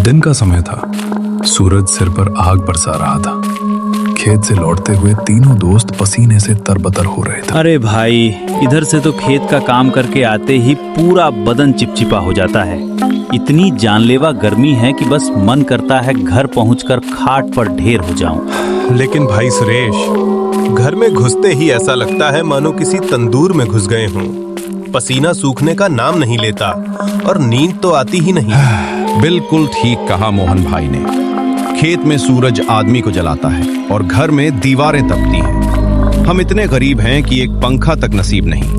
दिन का समय था। सूरज सिर पर आग बरसा रहा था। खेत से लौटते हुए तीनों दोस्त पसीने से तरबतर हो रहे थे। अरे भाई, इधर से तो खेत का काम करके आते ही पूरा बदन चिपचिपा हो जाता है। इतनी जानलेवा गर्मी है कि बस मन करता है घर पहुंचकर खाट पर ढेर हो जाऊं। लेकिन भाई सुरेश, घर में घुसते ही ऐसा लगता है मानो किसी तंदूर में घुस गए हों। पसीना सूखने का नाम नहीं लेता और नींद तो आती ही नहीं। बिल्कुल ठीक कहा मोहन भाई ने। खेत में सूरज आदमी को जलाता है और घर में दीवारें तपती हैं। हम इतने गरीब हैं कि एक पंखा तक नसीब नहीं।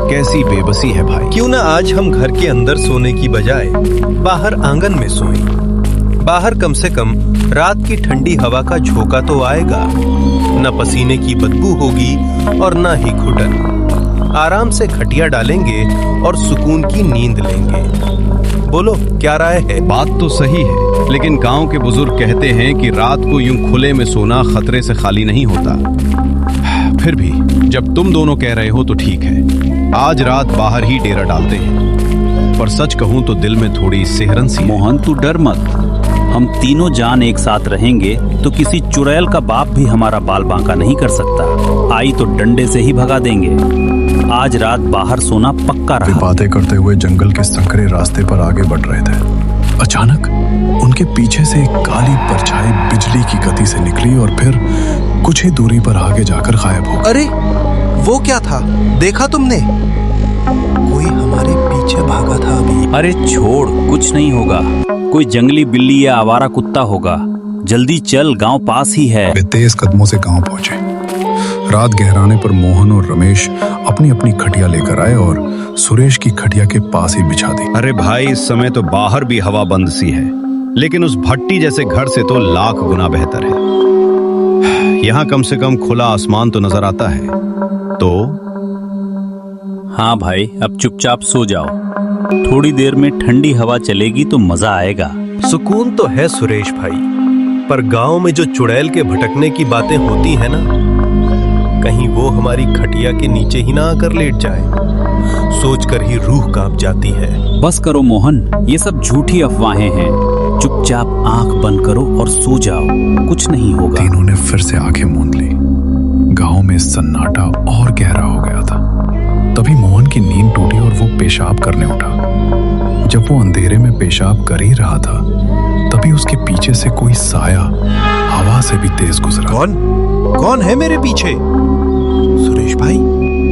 कैसी बेबसी है भाई। क्यों ना आज हम घर के अंदर सोने की बजाय बाहर आंगन में सोएं। बाहर कम से कम रात की ठंडी हवा का झोंका तो आएगा, न पसीने की बदबू होगी और न ही घुटन। आराम से खटिया डालेंगे और सुकून की नींद लेंगे। बोलो, क्या राय है? बात तो सही है, लेकिन गांव के बुजुर्ग कहते हैं कि रात को यूं खुले में सोना खतरे से खाली नहीं होता। फिर भी जब तुम दोनों कह रहे हो तो ठीक है, आज रात बाहर ही डेरा डालते हैं। पर सच कहूं तो दिल में थोड़ी सिहरन सी है। मोहन, तू डर मत। हम तीनों जान एक साथ रहेंगे तो किसी चुड़ैल का बाप भी हमारा बाल बांका नहीं कर सकता। आई तो डंडे से ही भगा देंगे। आज रात बाहर सोना पक्का रहा। बातें करते हुए जंगल के संकरे रास्ते पर आगे बढ़ रहे थे। अचानक उनके पीछे से एक काली परछाई बिजली की गति से निकली और फिर कुछ ही दूरी पर आगे जाकर गायब हो गई। अरे वो क्या था? देखा तुमने? कोई हमारे पीछे भागा था अभी। अरे छोड़, कुछ नहीं होगा। कोई जंगली बिल्ली या आवारा कुत्ता होगा। जल्दी चल, गांव पास ही है। वे तेज कदमों से गांव पहुंचे। रात गहराने पर मोहन और रमेश अपनी अपनी खटिया लेकर आए और सुरेश की खटिया के पास ही बिछा दी। अरे भाई, इस समय तो बाहर भी हवा बंद सी है, लेकिन उस भट्टी जैसे घर से तो लाख गुना बेहतर है। यहाँ कम से कम खुला आसमान तो नजर आता है। तो हाँ भाई, अब चुपचाप सो जाओ। थोड़ी देर में ठंडी हवा चलेगी तो मजा आएगा। सुकून तो है सुरेश भाई, पर गांव में जो चुड़ैल के भटकने की बातें होती है ना, कहीं वो हमारी खटिया के नीचे ही ना आकर लेट जाए, सोचकर ही रूह कांप जाती है। बस करो मोहन, ये सब झूठी अफवाहें हैं। चुपचाप आंख बंद करो और सो जाओ, कुछ नहीं होगा। तीनों ने फिर से आंखें मूंद ली। गांव में सन्नाटा और गहरा हो गया था। तभी मोहन की नींद टूटी और वो पेशाब करने उठा। जब वो अंधेरे में पेशाब कर ही रहा था, तभी उसके पीछे से कोई साया हवा से भी तेज गुजरा। कौन है मेरे पीछे? सुरेश भाई,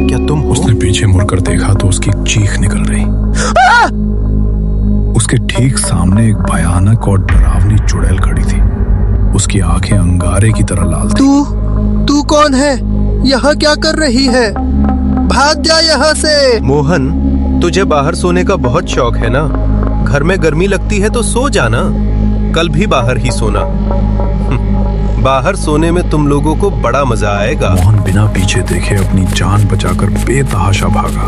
क्या तुम हो? उसने पीछे मुड़कर देखा तो उसकी चीख निकल रही। उसके ठीक सामने एक भयानक और डरावनी चुड़ैल खड़ी थी। उसकी आंखें अंगारे की तरह लाल थी। तू कौन है? यहाँ क्या कर रही है? भाग जा यहाँ से। मोहन, तुझे बाहर सोने का बहुत शौक है ना? घर में गर्मी लगती है तो सो जाना। कल भी बाहर ही सोना। बाहर सोने में तुम लोगों को बड़ा मजा आएगा। मोहन बिना पीछे देखे अपनी जान बचाकर बेतहाशा भागा।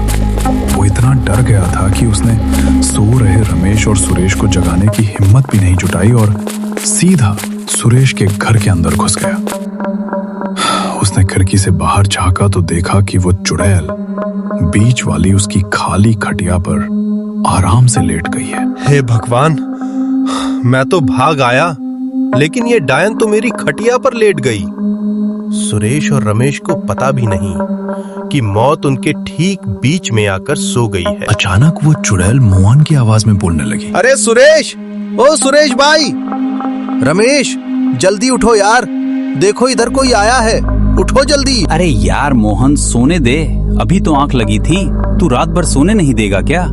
वो इतना डर गया था कि उसने सो रहे रमेश और सुरेश को जगाने की हिम्मत भी नहीं जुटाई और सीधा सुरेश के घर के अंदर घुस गया। उसने खिड़की से बाहर झांका तो देखा कि वो चुड़ैल बीच वाली उसकी खाली खटिया पर आराम से लेट गई है। हे भगवान, मैं तो भाग आया, लेकिन ये डायन तो मेरी खटिया पर लेट गई। सुरेश और रमेश को पता भी नहीं कि मौत उनके ठीक बीच में आकर सो गई है। अचानक वो चुड़ैल मोहन की आवाज में बोलने लगी। अरे सुरेश, ओ सुरेश भाई, रमेश, जल्दी उठो यार, देखो इधर कोई आया है, उठो जल्दी। अरे यार मोहन, सोने दे, अभी तो आंख लगी थी। तू रात भर सोने नहीं देगा क्या?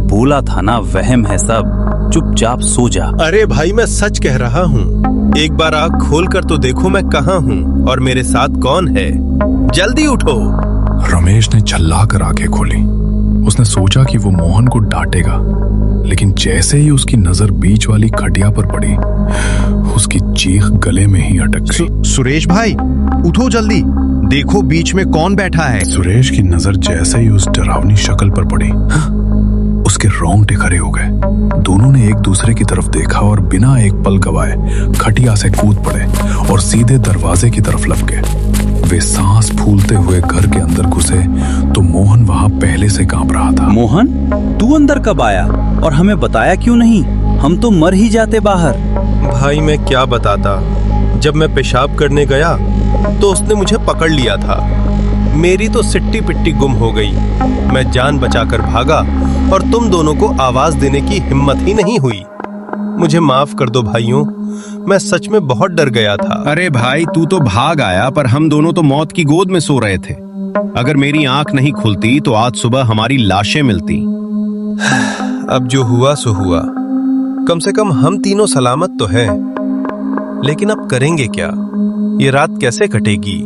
बोला था ना, वहम है सब। चुपचाप सो जा। अरे भाई, मैं सच कह रहा हूँ। एक बार आँख खोल कर तो देखो मैं कहाँ हूँ और मेरे साथ कौन है। जल्दी उठो। रमेश ने झल्लाकर आंखें खोली। उसने सोचा कि वो मोहन को डांटेगा, लेकिन जैसे ही उसकी नजर बीच वाली खटिया पर पड़ी, उसकी चीख गले में ही अटक गई। सुरेश भाई, उठो जल्दी, देखो बीच में कौन बैठा है। सुरेश की नजर जैसे ही उस डरावनी शक्ल पर पड़ी, उसके रोंगटे खड़े हो गए। दोनों ने एक दूसरे की तरफ देखा और बिना एक पल गवाए खटिया से कूद पड़े और सीधे दरवाजे की तरफ लपके। वे सांस फूलते हुए घर के अंदर घुसे तो मोहन वहां पहले से कांप रहा था। मोहन, तू अंदर कब आया और हमें बताया क्यों नहीं? हम तो मर ही जाते बाहर। भाई मैं क्या बताता, जब मैं पेशाब करने गया तो उसने मुझे पकड़ लिया था। मेरी तो सिट्टी पिट्टी गुम हो गई। मैं जान बचाकर भागा और तुम दोनों को आवाज देने की हिम्मत ही नहीं हुई। मुझे माफ कर दो भाइयों, मैं सच में बहुत डर गया था। अरे भाई, तू तो भाग आया, पर हम दोनों तो मौत की गोद में सो रहे थे। अगर मेरी आंख नहीं खुलती तो आज सुबह हमारी लाशें मिलती। अब जो हुआ सो हुआ, कम से कम हम तीनों सलामत तो हैं। लेकिन अब करेंगे क्या? ये रात कैसे कटेगी?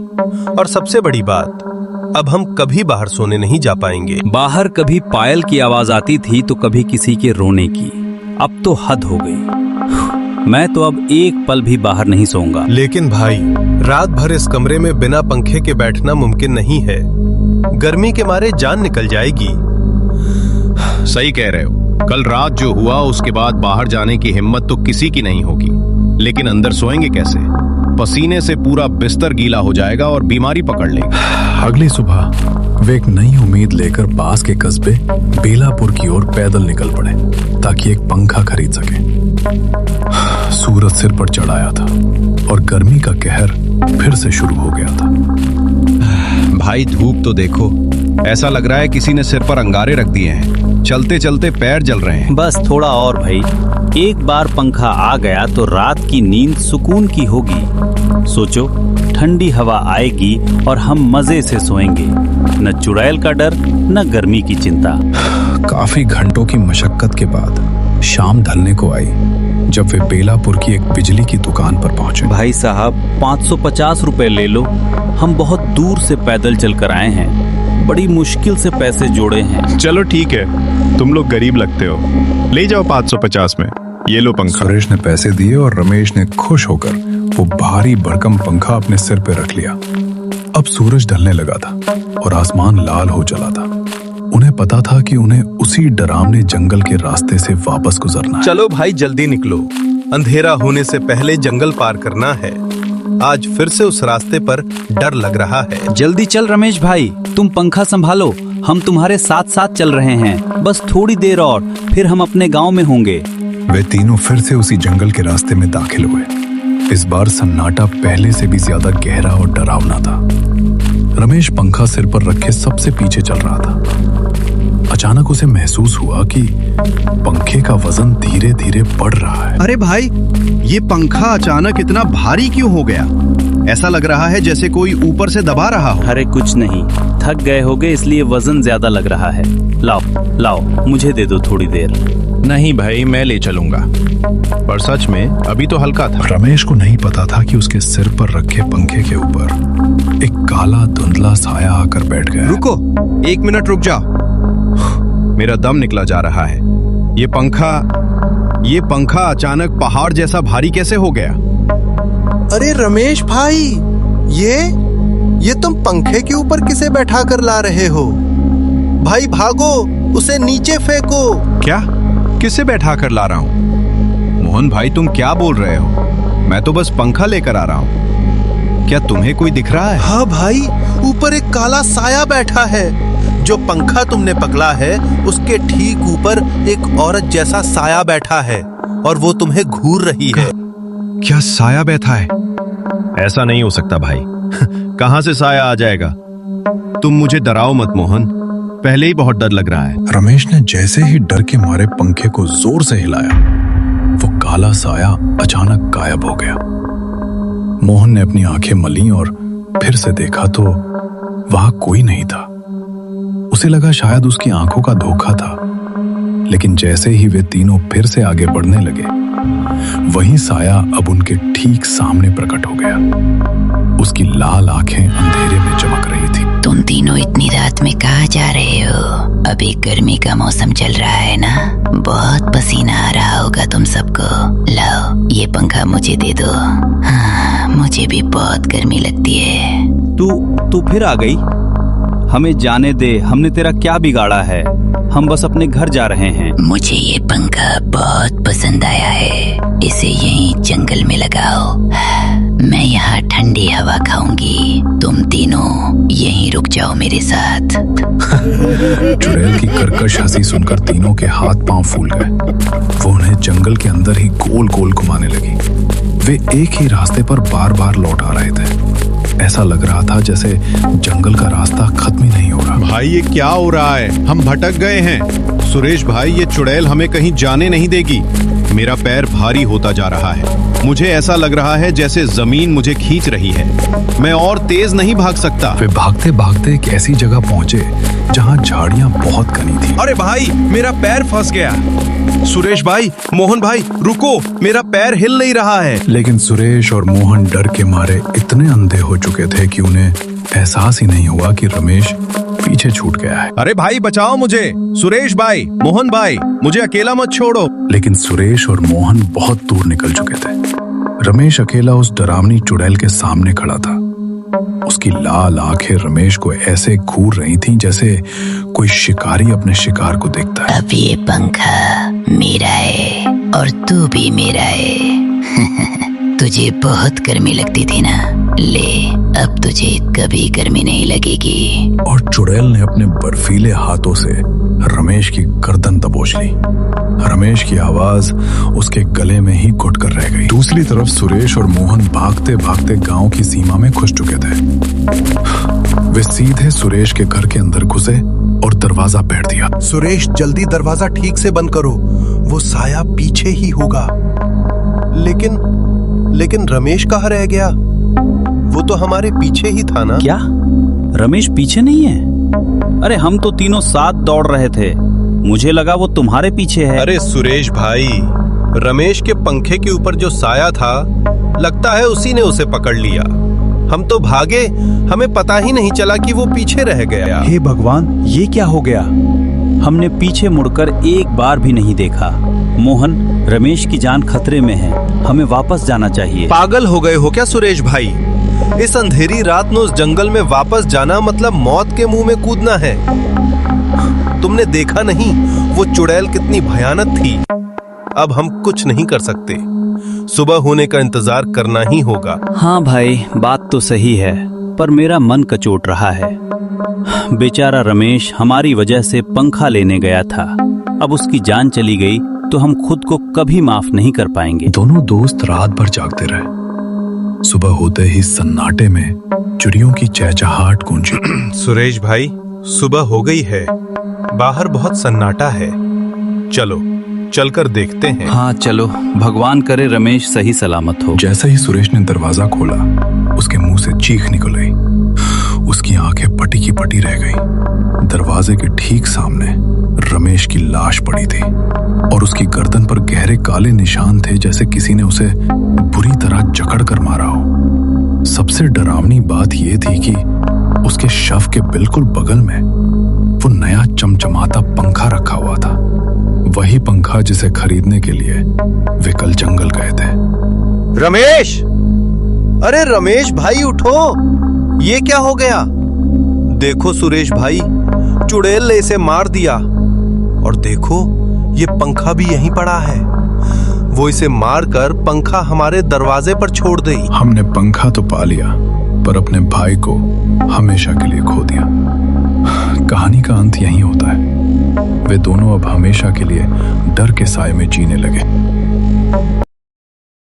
और सबसे बड़ी बात, अब हम कभी बाहर सोने नहीं जा पाएंगे। बाहर कभी पायल की आवाज आती थी तो कभी किसी के रोने की। अब तो हद हो गई। मैं तो अब एक पल भी बाहर नहीं सोऊंगा। लेकिन भाई, रात भर इस कमरे में बिना पंखे के बैठना मुमकिन नहीं है। गर्मी के मारे जान निकल जाएगी। सही कह रहे हो। कल रात जो हुआ उसके बाद बाहर जाने की हिम्मत तो किसी की नहीं होगी। लेकिन अंदर सोएंगे कैसे? पसीने से पूरा बिस्तर गीला हो जाएगा और बीमारी पकड़ लेगी। अगली सुबह वे एक नई उम्मीद लेकर पास के कस्बे बेलापुर की ओर पैदल निकल पड़े ताकि एक पंखा खरीद सके। सूरज सिर पर चढ़ाया था और गर्मी का कहर फिर से शुरू हो गया था। भाई धूप तो देखो, ऐसा लग रहा है किसी ने सिर पर अंगारे रख दिए हैं। चलते चलते पैर जल रहे हैं। बस थोड़ा और भाई, एक बार पंखा आ गया तो रात की नींद सुकून की होगी। सोचो, ठंडी हवा आएगी और हम मजे से सोएंगे। न चुड़ैल का डर, न गर्मी की चिंता। काफी घंटों की मशक्कत के बाद शाम ढलने को आई जब वे बेलापुर की एक बिजली की दुकान पर पहुंचे। भाई साहब, 550 रुपए ले लो। हम बहुत दूर से पैदल चलकर आए हैं, बड़ी मुश्किल से पैसे जोड़े हैं। चलो ठीक है, तुम लोग गरीब लगते हो, ले जाओ 550 में। ये लो पंखा। सुरेश ने पैसे दिए और रमेश ने खुश होकर वो भारी भरकम पंखा अपने सिर पे रख लिया। अब सूरज ढलने लगा था और आसमान लाल हो चला था। उन्हें पता था कि उन्हें उसी डरावने जंगल के रास्ते से वापस गुजरना है। चलो भाई, जल्दी निकलो, अंधेरा होने से पहले जंगल पार करना है। आज फिर से उस रास्ते पर डर लग रहा है। जल्दी चल रमेश भाई, तुम पंखा संभालो, हम तुम्हारे साथ साथ चल रहे हैं। बस थोड़ी देर और, फिर हम अपने गांव में होंगे। वे तीनों फिर से उसी जंगल के रास्ते में दाखिल हुए। इस बार सन्नाटा पहले से भी ज्यादा गहरा और डरावना था। रमेश पंखा सिर पर रखे सबसे पीछे चल रहा था। अचानक उसे महसूस हुआ कि पंखे का वजन धीरे धीरे बढ़ रहा है। अरे भाई, ये पंखा अचानक इतना भारी क्यों हो गया? ऐसा लग रहा है जैसे कोई ऊपर से दबा रहा हो। अरे कुछ नहीं, थक गए होगे इसलिए वजन ज्यादा लग रहा है। लाओ लाओ, मुझे दे दो थोड़ी देर। नहीं भाई, मैं ले चलूंगा। पर सच में अभी तो हल्का था। रमेश को नहीं पता था कि उसके सिर पर रखे पंखे के ऊपर एक काला धुंधला साया आकर बैठ गया। रुको, 1 मिनट रुक जाओ। मेरा दम निकला जा रहा है। ये पंखा अचानक पहाड़ जैसा भारी कैसे हो गया? अरे रमेश भाई, ये तुम पंखे के ऊपर किसे बैठा कर ला रहे हो? भाई भागो, उसे नीचे फेंको। क्या? किसे बैठा कर ला रहा हूँ? मोहन भाई, तुम क्या बोल रहे हो? मैं तो बस पंखा लेकर आ रहा हूँ। क्या तुम्हें कोई दिख रहा है? हाँ भाई, ऊपर एक काला साया बैठा है। जो पंखा तुमने पकड़ा है उसके ठीक ऊपर एक औरत जैसा साया बैठा है और वो तुम्हें घूर रही है। क्या साया बैठा है? ऐसा नहीं हो सकता भाई। कहां से साया आ जाएगा? तुम मुझे डराओ मत मोहन, पहले ही बहुत डर लग रहा है। रमेश ने जैसे ही डर के मारे पंखे को जोर से हिलाया, वो काला साया अचानक गायब हो गया। मोहन ने अपनी आंखें मली और फिर से देखा तो वहां कोई नहीं था। उसे लगा शायद उसकी आंखों का धोखा था, लेकिन जैसे ही वे तीनों फिर से आगे बढ़ने लगे, वही साया अब उनके ठीक सामने प्रकट हो गया। उसकी लाल आंखें अंधेरे में चमक रही थी। तुम तीनों इतनी रात में कहाँ जा रहे हो? अभी गर्मी का मौसम चल रहा है ना, बहुत पसीना आ रहा होगा तुम सबको। लाओ, ये पंखा मुझे दे दो। हाँ, मुझे भी बहुत गर्मी लगती है। तू फिर आ गई? हमें जाने दे, हमने तेरा क्या बिगाड़ा है? हम बस अपने घर जा रहे हैं। मुझे ये पंखा बहुत पसंद आया है, इसे यहीं जंगल में लगाओ। मैं यहाँ ठंडी हवा खाऊंगी, तुम तीनों यहीं रुक जाओ मेरे साथ। चुड़ैल की कर्कश हंसी सुनकर तीनों के हाथ पांव फूल गए। वो उन्हें जंगल के अंदर ही गोल गोल घुमाने लगी। वे एक ही रास्ते पर बार बार लौट आ रहे थे। ऐसा लग रहा था जैसे जंगल का रास्ता खत्म ही नहीं हो रहा। भाई ये क्या हो रहा है? हम भटक गए हैं। सुरेश भाई, ये चुड़ैल हमें कहीं जाने नहीं देगी। मेरा पैर भारी होता जा रहा है। मुझे ऐसा लग रहा है जैसे जमीन मुझे खींच रही है। मैं और तेज नहीं भाग सकता। वे भागते भागते एक ऐसी जगह पहुंचे जहां झाड़ियां बहुत घनी थी। अरे भाई, मेरा पैर फंस गया। सुरेश भाई, मोहन भाई, रुको, मेरा पैर हिल नहीं रहा है। लेकिन सुरेश और मोहन डर के मारे इतने अंधे हो चुके थे कि उन्हें एहसास ही नहीं हुआ कि रमेश पीछे छूट गया है। अरे भाई बचाओ मुझे। सुरेश भाई, मोहन भाई, मुझे अकेला मत छोड़ो। लेकिन सुरेश और मोहन बहुत दूर निकल चुके थे। रमेश अकेला उस डरावनी चुड़ैल के सामने खड़ा था। उसकी लाल आंखें रमेश को ऐसे घूर रही थीं जैसे कोई शिकारी अपने शिकार को देखता है। अब ये पंखा मेरा है और तू भी मेरा है। तुझे बहुत गर्मी लगती थी ना, ले अब तुझे कभी गर्मी नहीं लगेगी। और चुड़ैल ने अपने बर्फीले हाथों से रमेश की गर्दन दबोच ली। रमेश की आवाज उसके गले में ही घुट कर रह गई। दूसरी तरफ सुरेश और मोहन भागते भागते गांव की सीमा में घुस चुके थे। वे सीधे सुरेश के घर के अंदर घुसे और दरवाजा पहर दिया। सुरेश, जल्दी दरवाजा ठीक से बंद करो, वो साया पीछे ही होगा। लेकिन रमेश कहाँ रह गया? वो तो हमारे पीछे ही था ना। क्या रमेश पीछे नहीं है? अरे हम तो तीनों साथ दौड़ रहे थे, मुझे लगा वो तुम्हारे पीछे है। अरे सुरेश भाई, रमेश के पंखे के ऊपर जो साया था, लगता है उसी ने उसे पकड़ लिया। हम तो भागे, हमें पता ही नहीं चला कि वो पीछे रह गया। हे भगवान, ये क्या हो गया? हमने पीछे मुड़कर एक बार भी नहीं देखा। मोहन, रमेश की जान खतरे में है, हमें वापस जाना चाहिए। पागल हो गए हो क्या सुरेश भाई? इस अंधेरी रात में उस जंगल में वापस जाना मतलब मौत के मुंह में कूदना है। तुमने देखा नहीं वो चुड़ैल कितनी भयानक थी। अब हम कुछ नहीं कर सकते, सुबह होने का इंतजार करना ही होगा। हाँ भाई, बात तो सही है, पर मेरा मन कचोट रहा है। बेचारा रमेश हमारी वजह से पंखा लेने गया था, अब उसकी जान चली गई तो हम खुद को कभी माफ नहीं कर पाएंगे। दोनों दोस्त रात भर जागते रहे। सुबह होते ही सन्नाटे में चिड़ियों की चहचहाहट गूंजी। सुरेश भाई, सुबह हो गई है, बाहर बहुत सन्नाटा है, चलो चलकर देखते हैं। हाँ चलो, भगवान करे रमेश सही सलामत हो। जैसे ही सुरेश ने दरवाजा खोला, उसके मुंह से चीख निकल आई। उसकी आंखें पटी की पटी रह गईं। दरवाजे के ठीक सामने रमेश की लाश पड़ी थी और उसकी गर्दन पर गहरे काले निशान थे, जैसे किसी ने उसे बुरी तरह जकड़ कर मारा हो। सबसे डरावनी बात यह थी कि उसके शव के बिल्कुल बगल में वो नया चमचमाता पंखा रखा हुआ था। वही पंखा जिसे खरीदने के लिए वे कल जंगल गए थे। रमेश! अरे रमेश भाई उठो, ये क्या हो गया? देखो सुरेश भाई, चुड़ैल ने इसे मार दिया। और देखो, ये पंखा भी यहीं पड़ा है। वो इसे मारकर पंखा हमारे दरवाजे पर छोड़ दी। हमने पंखा तो पा लिया, पर अपने भाई को हमेशा के लिए खो दिया। कहानी का अंत यहीं होता है। वे दोनों अब हमेशा के लिए डर के साए में जीने लगे।